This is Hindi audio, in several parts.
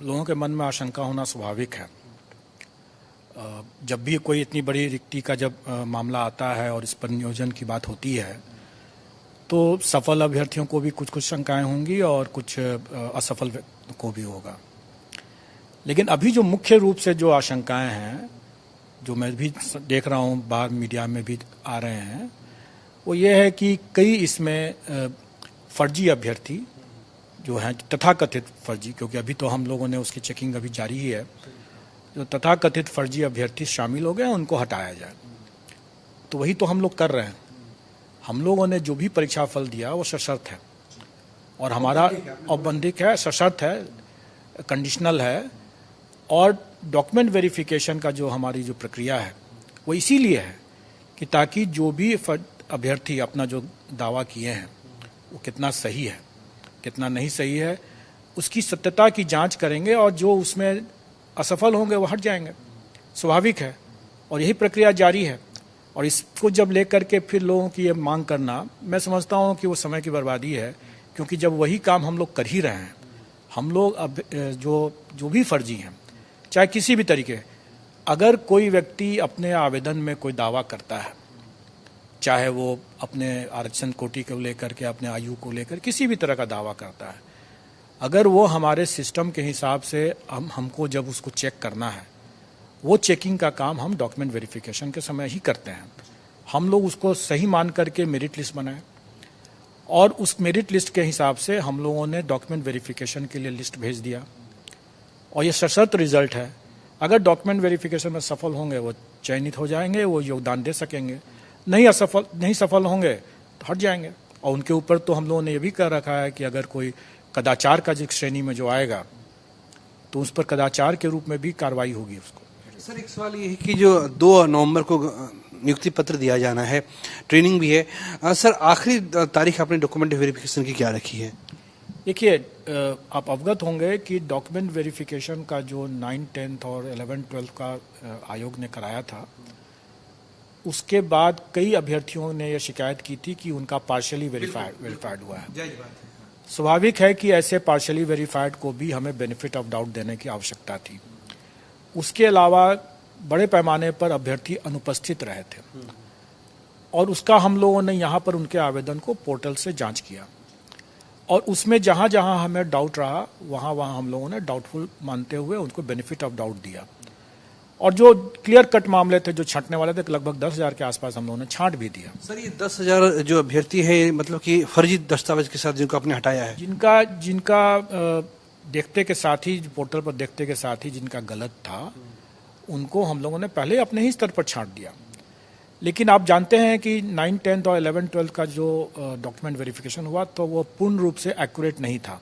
लोगों के मन में आशंका होना स्वाभाविक है। जब भी कोई इतनी बड़ी रिक्ति का जब मामला आता है और इस पर नियोजन की बात होती है तो सफल अभ्यर्थियों को भी कुछ कुछ शंकाएं होंगी और कुछ असफल को भी होगा। लेकिन अभी जो मुख्य रूप से जो आशंकाएं हैं, जो मैं भी देख रहा हूं बाहर मीडिया में भी आ रहे हैं, वो ये है कि कई इसमें फर्जी अभ्यर्थी जो हैं, तथाकथित फर्जी, क्योंकि अभी तो हम लोगों ने उसकी चेकिंग अभी जारी ही है, जो तथाकथित फर्जी अभ्यर्थी शामिल हो गए उनको हटाया जाए। तो वही तो हम लोग कर रहे हैं। हम लोगों ने जो भी परीक्षा फल दिया वो सशर्त है और हमारा औपबंधिक है, सशर्त है, कंडीशनल है। और डॉक्यूमेंट वेरिफिकेशन का जो हमारी जो प्रक्रिया है वो इसीलिए है कि ताकि जो भी अभ्यर्थी अपना जो दावा किए हैं वो कितना सही है, कितना नहीं सही है, उसकी सत्यता की जांच करेंगे और जो उसमें असफल होंगे वो हट जाएंगे। स्वाभाविक है और यही प्रक्रिया जारी है। और इसको जब लेकर के फिर लोगों की ये मांग करना, मैं समझता हूँ कि वो समय की बर्बादी है, क्योंकि जब वही काम हम लोग कर ही रहे हैं। हम लोग अब जो भी फर्जी हैं, चाहे किसी भी तरीके, अगर कोई व्यक्ति अपने आवेदन में कोई दावा करता है, चाहे वो अपने आरक्षण कोटि को लेकर के, अपने आयु को लेकर किसी भी तरह का दावा करता है, अगर वो हमारे सिस्टम के हिसाब से हमको जब उसको चेक करना है, वो चेकिंग का काम हम डॉक्यूमेंट वेरिफिकेशन के समय ही करते हैं। हम लोग उसको सही मान करके मेरिट लिस्ट बनाए और उस मेरिट लिस्ट के हिसाब से हम लोगों ने डॉक्यूमेंट वेरिफिकेशन के लिए लिस्ट भेज दिया और ये सशर्त रिजल्ट है। अगर डॉक्यूमेंट वेरिफिकेशन में सफल होंगे वो चयनित हो जाएंगे, वो योगदान दे सकेंगे। नहीं सफल होंगे तो हट जाएंगे। और उनके ऊपर तो हम लोगों ने ये भी कर रखा है कि अगर कोई कदाचार का जिस श्रेणी में जो आएगा तो उस पर कदाचार के रूप में भी कार्रवाई होगी उसको। सर, एक सवाल ये है कि जो 2 नवंबर को नियुक्ति पत्र दिया जाना है, ट्रेनिंग भी है, सर आखिरी तारीख आपने डॉक्यूमेंट वेरिफिकेशन की क्या रखी है? देखिए, आप अवगत होंगे कि डॉक्यूमेंट वेरिफिकेशन का जो 9, 10 और 11, 12 का आयोग ने कराया था, उसके बाद कई अभ्यर्थियों ने यह शिकायत की थी कि उनका पार्शियली वेरीफाइड हुआ है। स्वाभाविक है कि ऐसे पार्शियली वेरीफाइड को भी हमें बेनिफिट ऑफ डाउट देने की आवश्यकता थी। उसके अलावा बड़े पैमाने पर अभ्यर्थी अनुपस्थित रहे थे और उसका हम लोगों ने यहाँ पर उनके आवेदन को पोर्टल से जांच किया और उसमें जहाँ जहाँ हमें डाउट रहा वहाँ वहाँ हम लोगों ने डाउटफुल मानते हुए उनको बेनिफिट ऑफ डाउट दिया। और जो क्लियर कट मामले थे, जो छंटने वाले थे, लगभग 10,000 के आसपास हम लोगों ने छांट भी दिया। सर, ये 10,000 जो अभ्यर्थी है, मतलब कि फर्जी दस्तावेज के साथ जिनको आपने हटाया है, जिनका देखते के साथ ही, पोर्टल पर देखते के साथ ही जिनका गलत था, उनको हम लोगों ने पहले अपने ही स्तर पर छांट दिया। लेकिन आप जानते हैं कि 9, 10 और 11, 12 का जो डॉक्यूमेंट वेरिफिकेशन हुआ तो वो पूर्ण रूप से एक्यूरेट नहीं था,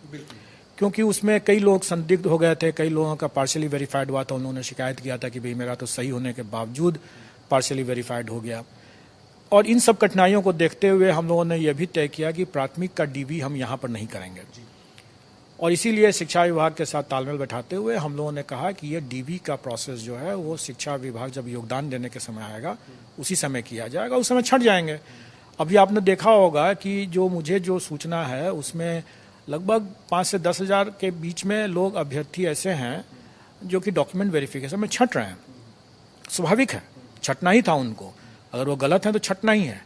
क्योंकि उसमें कई लोग संदिग्ध हो गए थे। कई लोगों का पार्शियली वेरीफाइड हुआ था, उन्होंने शिकायत किया था कि भाई मेरा तो सही होने के बावजूद पार्शियली वेरीफाइड हो गया। और इन सब कठिनाइयों को देखते हुए हम लोगों ने यह भी तय किया कि प्राथमिक का डीवी हम यहाँ पर नहीं करेंगे और इसीलिए शिक्षा विभाग के साथ तालमेल बैठाते हुए हम लोगों ने कहा कि ये डीवी का प्रोसेस जो है वो शिक्षा विभाग जब योगदान देने के समय आएगा उसी समय किया जाएगा, उस समय छट जाएंगे। अभी आपने देखा होगा कि मुझे जो सूचना है उसमें लगभग 5 से 10,000 के बीच में लोग अभ्यर्थी ऐसे हैं जो कि डॉक्यूमेंट वेरिफिकेशन में छट रहे हैं। स्वाभाविक है, छटना ही था उनको, अगर वो गलत हैं तो छटना ही है।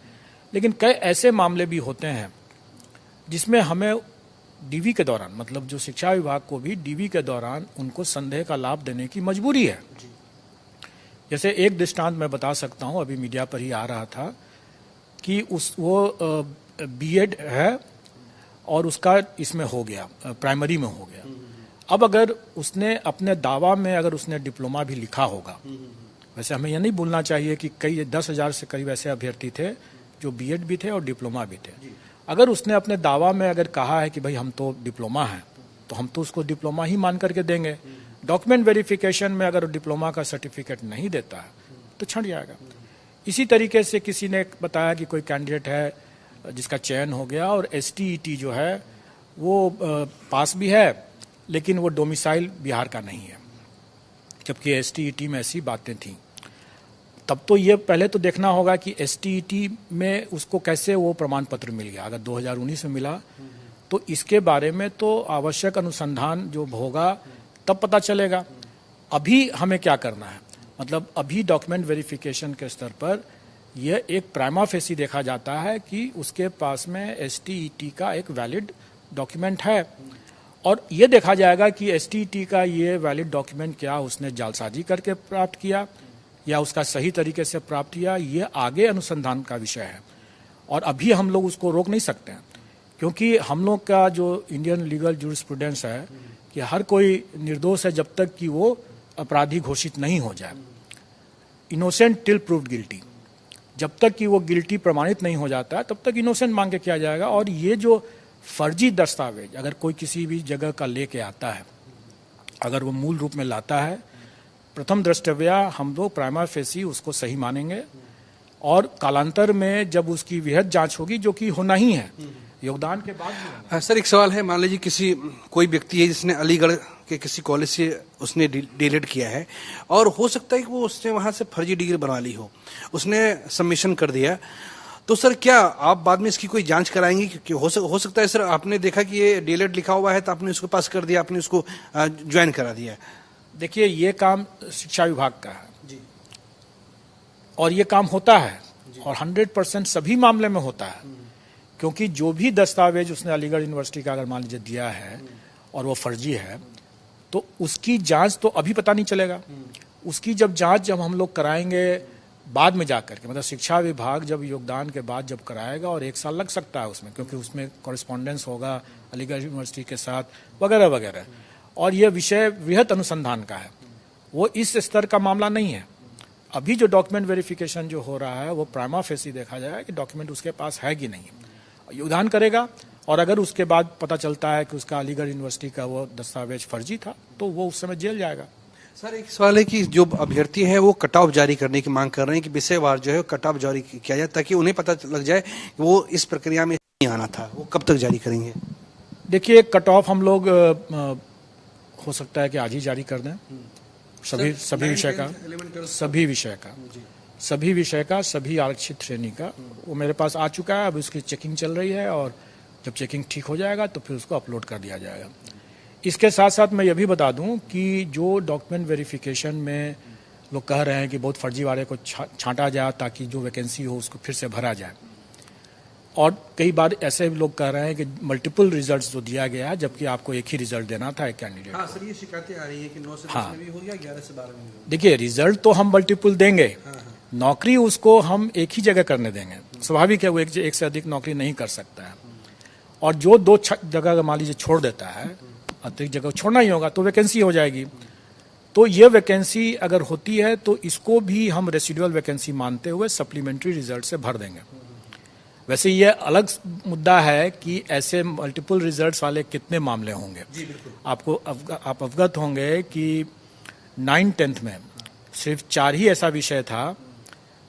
लेकिन कई ऐसे मामले भी होते हैं जिसमें हमें डीवी के दौरान, मतलब जो शिक्षा विभाग को भी डीवी के दौरान उनको संदेह का लाभ देने की मजबूरी है। जैसे एक दृष्टांत मैं बता सकता हूं, अभी मीडिया पर ही आ रहा था कि वो बीएड है और उसका इसमें हो गया, प्राइमरी में हो गया। अब अगर उसने अपने दावा में अगर उसने डिप्लोमा भी लिखा होगा, वैसे हमें यह नहीं भूलना चाहिए कि कई 10,000 से करीब ऐसे अभ्यर्थी थे जो बीएड भी थे और डिप्लोमा भी थे। अगर उसने अपने दावा में अगर कहा है कि भाई हम तो डिप्लोमा हैं, तो हम तो उसको डिप्लोमा ही मान करके देंगे। डॉक्यूमेंट वेरिफिकेशन में अगर डिप्लोमा का सर्टिफिकेट नहीं देता है तो छट जाएगा। इसी तरीके से किसी ने बताया कि कोई कैंडिडेट है जिसका चयन हो गया और STET जो है वो पास भी है लेकिन वो डोमिसाइल बिहार का नहीं है, जबकि STET में ऐसी बातें थीं। तब तो ये पहले तो देखना होगा कि STET में उसको कैसे वो प्रमाण पत्र मिल गया। अगर 2019 में मिला तो इसके बारे में तो आवश्यक अनुसंधान जो होगा तब पता चलेगा। अभी हमें क्या करना है, मतलब अभी डॉक्यूमेंट वेरिफिकेशन के स्तर पर यह एक प्राइमा फेसी देखा जाता है कि उसके पास में एसटीईटी का एक वैलिड डॉक्यूमेंट है, और ये देखा जाएगा कि एसटीईटी का ये वैलिड डॉक्यूमेंट क्या उसने जालसाजी करके प्राप्त किया या उसका सही तरीके से प्राप्त किया, ये आगे अनुसंधान का विषय है। और अभी हम लोग उसको रोक नहीं सकते हैं, क्योंकि हम लोग का जो इंडियन लीगल जूरिस्प्रूडेंस है कि हर कोई निर्दोष है जब तक कि वो अपराधी घोषित नहीं हो जाए, इनोसेंट टिल प्रूव्ड गिल्टी। जब तक कि वो गिल्टी प्रमाणित नहीं हो जाता है तब तक इनोसेंट मांग के किया जाएगा। और ये जो फर्जी दस्तावेज अगर कोई किसी भी जगह का लेके आता है, अगर वो मूल रूप में लाता है, प्रथम द्रष्टव्या हम लोग प्राइमा फेसी उसको सही मानेंगे, और कालांतर में जब उसकी विहद जांच होगी, जो कि होना ही है योगदान के बाद भी होना। सर, एक सवाल है, मान लीजिए कोई व्यक्ति है जिसने अलीगढ़ के किसी कॉलेज से उसने डीलेट किया है, और हो सकता है कि वो उसने वहां से फर्जी डिग्री बना ली हो, उसने सबमिशन कर दिया, तो सर क्या आप बाद में इसकी कोई जांच कराएंगे? कि हो सकता है सर आपने देखा कि ये डीलेट लिखा हुआ है तो आपने उसको पास कर दिया, आपने उसको ज्वाइन करा दिया। देखिए, ये काम शिक्षा विभाग का है जी, और ये काम होता है, और 100% सभी मामले में होता है, क्योंकि जो भी दस्तावेज उसने अलीगढ़ यूनिवर्सिटी का अगर मान लीजिए दिया है और वो फर्जी है, तो उसकी जांच तो अभी पता नहीं चलेगा। उसकी जब हम लोग कराएंगे बाद में जाकर के, मतलब शिक्षा विभाग जब योगदान के बाद जब कराएगा, और 1 साल लग सकता है उसमें, क्योंकि उसमें कॉरेस्पॉन्डेंस होगा अलीगढ़ यूनिवर्सिटी के साथ वगैरह वगैरह, और यह विषय वृहत अनुसंधान का है, वो इस स्तर का मामला नहीं है। अभी जो डॉक्यूमेंट वेरिफिकेशन जो हो रहा है वो प्राइमा फेसी देखा जाएगा कि डॉक्यूमेंट उसके पास है कि नहीं, योगदान करेगा, और अगर उसके बाद पता चलता है कि उसका अलीगढ़ यूनिवर्सिटी का वो दस्तावेज फर्जी था तो वो उस समय जेल जाएगा। सर, एक सवाल है कि जो अभ्यर्थी है वो कट ऑफ जारी करने की मांग कर रहे हैं कि विषयवार जो है कट ऑफ जारी किया जाए, ताकि उन्हें पता लग जाए कि वो इस प्रक्रिया में नहीं आना था। वो कब तक जारी करेंगे? देखिए, कट ऑफ हम लोग हो सकता है कि आज ही जारी कर दें, सभी विषय का सभी आरक्षित श्रेणी का, वो मेरे पास आ चुका है। अब उसकी चेकिंग चल रही है, और जब चेकिंग ठीक हो जाएगा तो फिर उसको अपलोड कर दिया जाएगा। इसके साथ साथ मैं ये भी बता दूं कि जो डॉक्यूमेंट वेरिफिकेशन में लोग कह रहे हैं कि बहुत फर्जीवाड़े को छांटा जाए ताकि जो वैकेंसी हो उसको फिर से भरा जाए, और कई बार ऐसे लोग कह रहे हैं कि मल्टीपल रिजल्ट्स जो दिया गया है, जबकि आपको एक ही रिजल्ट देना था एक कैंडिडेट। हाँ सर, ये शिकायतें आ रही है कि 9 से 10 में भी हो गया, 11 से 12 में भी हो। देखिए, रिजल्ट तो हम मल्टीपल देंगे, नौकरी उसको हम एक ही जगह करने देंगे। स्वाभाविक है, वो एक से अधिक नौकरी नहीं कर सकता है, और जो 2 जगह मान लीजिए छोड़ देता है, अतिरिक्त जगह छोड़ना ही होगा, तो वैकेंसी हो जाएगी। तो ये वैकेंसी अगर होती है तो इसको भी हम रेसिडुअल वैकेंसी मानते हुए सप्लीमेंट्री रिजल्ट से भर देंगे। वैसे ये अलग मुद्दा है कि ऐसे मल्टीपल रिजल्ट्स वाले कितने मामले होंगे। आप अवगत होंगे कि 9th-10th में सिर्फ 4 ही ऐसा विषय था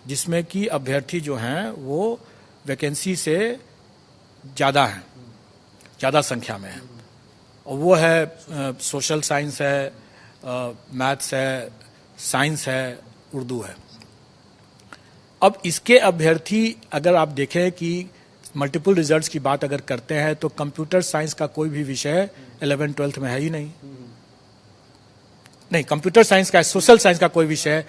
जिसमें कि अभ्यर्थी जो हैं वो वैकेंसी से ज़्यादा हैं, ज़्यादा संख्या में है, और वो है सोशल साइंस है, मैथ्स है, साइंस है, उर्दू है। अब इसके अभ्यर्थी अगर आप देखें कि मल्टीपल रिजल्ट्स की बात अगर करते हैं तो कंप्यूटर साइंस का कोई भी विषय 11th-12th में है ही नहीं। कंप्यूटर साइंस का, सोशल साइंस का कोई विषय,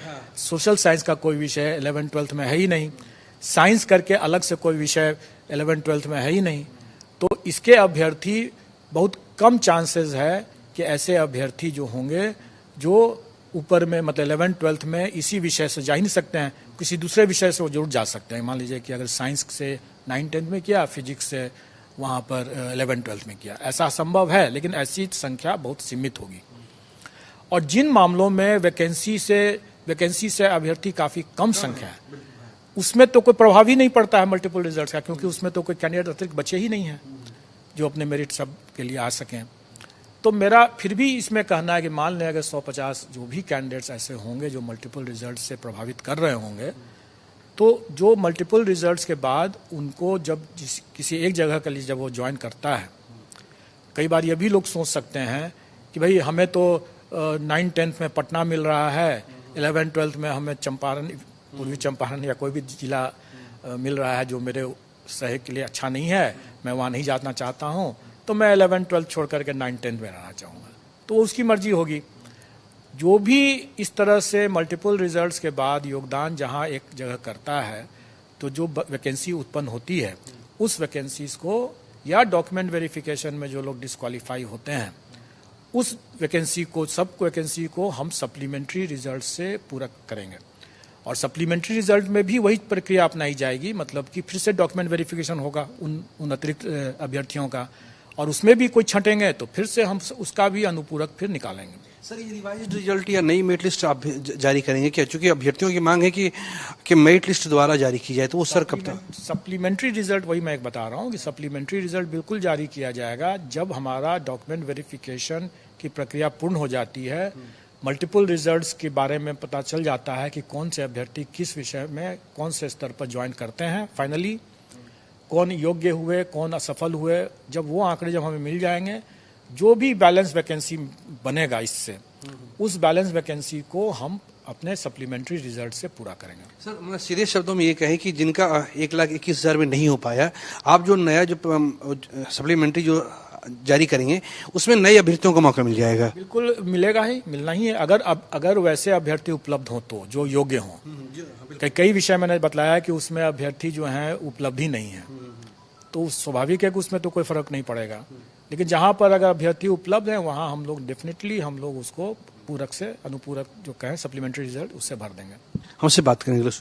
11th-12th में है ही नहीं। साइंस करके अलग से कोई विषय 11th-12th में है ही नहीं। तो इसके अभ्यर्थी बहुत कम चांसेस है कि ऐसे अभ्यर्थी जो होंगे जो ऊपर में, मतलब 11th-12th में इसी विषय से जा ही नहीं सकते हैं, किसी दूसरे विषय से वो जरूर जा सकते हैं। मान लीजिए कि अगर साइंस से 9th-10th में किया, फिजिक्स से वहाँ पर 11th-12th में किया, ऐसा संभव है, लेकिन ऐसी संख्या बहुत सीमित होगी। और जिन मामलों में वैकेंसी से अभ्यर्थी काफ़ी कम संख्या है, उसमें तो कोई प्रभाव ही नहीं पड़ता है मल्टीपल रिजल्ट का, क्योंकि उसमें तो कोई कैंडिडेट अतिरिक्त बचे ही नहीं है जो अपने मेरिट सब के लिए आ सकें। तो मेरा फिर भी इसमें कहना है कि मान लें अगर 150 जो भी कैंडिडेट्स ऐसे होंगे जो मल्टीपल रिजल्ट से प्रभावित कर रहे होंगे, तो जो मल्टीपल रिजल्ट्स के बाद उनको जब किसी एक जगह के लिए जब वो ज्वाइन करता है, कई बार ये भी लोग सोच सकते हैं कि भाई हमें तो 9th-10th में पटना मिल रहा है, 11th-12th में हमें चंपारण, पूर्वी चंपारण या कोई भी जिला मिल रहा है जो मेरे शहर के लिए अच्छा नहीं है, मैं वहाँ नहीं जाना चाहता हूँ, तो मैं 11th-12th छोड़ करके 9th-10th में रहना चाहूँगा। तो उसकी मर्जी होगी। जो भी इस तरह से मल्टीपल रिजल्ट्स के बाद योगदान जहां एक जगह करता है, तो जो वैकेंसी उत्पन्न होती है उस वैकेंसीज को या डॉक्यूमेंट वेरिफिकेशन में जो लोग डिस्क्वालीफाई होते हैं उस वैकेंसी को, सब वैकेंसी को हम सप्लीमेंट्री रिजल्ट से पूरा करेंगे। और सप्लीमेंट्री रिजल्ट में भी वही प्रक्रिया अपनाई जाएगी, मतलब कि फिर से डॉक्यूमेंट वेरिफिकेशन होगा उन अतिरिक्त अभ्यर्थियों का, और उसमें भी कोई छटेंगे तो फिर से हम उसका भी अनुपूरक फिर निकालेंगे। सर, ये रिवाइज्ड रिजल्ट या नई मेरिट लिस्ट आप जारी करेंगे क्या? चूंकि अभ्यर्थियों की मांग है कि मेरिट लिस्ट द्वारा जारी की जाए, तो वो सर कब तक? सप्लीमेंट्री रिजल्ट, वही मैं एक बता रहा हूँ कि सप्लीमेंट्री रिजल्ट बिल्कुल जारी किया जाएगा जब हमारा डॉक्यूमेंट वेरिफिकेशन की प्रक्रिया पूर्ण हो जाती है, मल्टीपल रिजल्ट्स के बारे में पता चल जाता है कि कौन से अभ्यर्थी किस विषय में कौन से स्तर पर ज्वाइन करते हैं, फाइनली कौन योग्य हुए, कौन असफल हुए। जब वो आंकड़े जब हमें मिल जाएंगे, जो भी बैलेंस वैकेंसी बनेगा इससे, उस बैलेंस वैकेंसी को हम अपने सप्लीमेंट्री रिजल्ट से पूरा करेंगे। सर, मैं सीधे शब्दों में ये कहें कि जिनका 1,21,000 में नहीं हो पाया, आप जो नया जो सप्लीमेंट्री जो जारी करेंगे उसमें नए अभ्यर्थियों को मौका मिल जाएगा? बिल्कुल मिलेगा ही, मिलना ही है। अगर वैसे अभ्यर्थी उपलब्ध हो तो जो योग्य हों। कई विषय मैंने बताया कि उसमें अभ्यर्थी जो हैं उपलब्ध ही नहीं है, तो स्वाभाविक है कि उसमें तो कोई फर्क नहीं पड़ेगा। लेकिन जहां पर अगर अभ्यर्थी उपलब्ध है वहां हम लोग डेफिनेटली हम लोग उसको पूरक से अनुपूरक जो कहें सप्लीमेंट्री रिजल्ट उससे भर देंगे। हमसे बात करने के लिए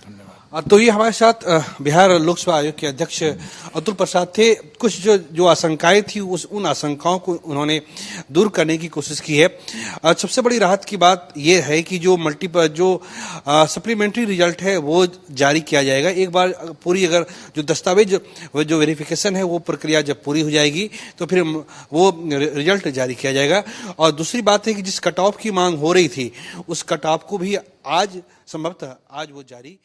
धन्यवाद। तो ये हमारे साथ बिहार लोकसभा आयोग के अध्यक्ष अतुल प्रसाद थे। कुछ जो आशंकाएं थी उन आशंकाओं को उन्होंने दूर करने की कोशिश की है। सबसे बड़ी राहत की बात यह है कि जो सप्लीमेंट्री रिजल्ट है वो जारी किया जाएगा एक बार पूरी, अगर जो दस्तावेज जो वेरिफिकेशन है वो प्रक्रिया जब पूरी हो जाएगी तो फिर वो रिजल्ट जारी किया जाएगा। और दूसरी बात है कि जिस कट ऑफ की मांग हो रही थी उस कट ऑफ को भी आज संभवतः आज वो जारी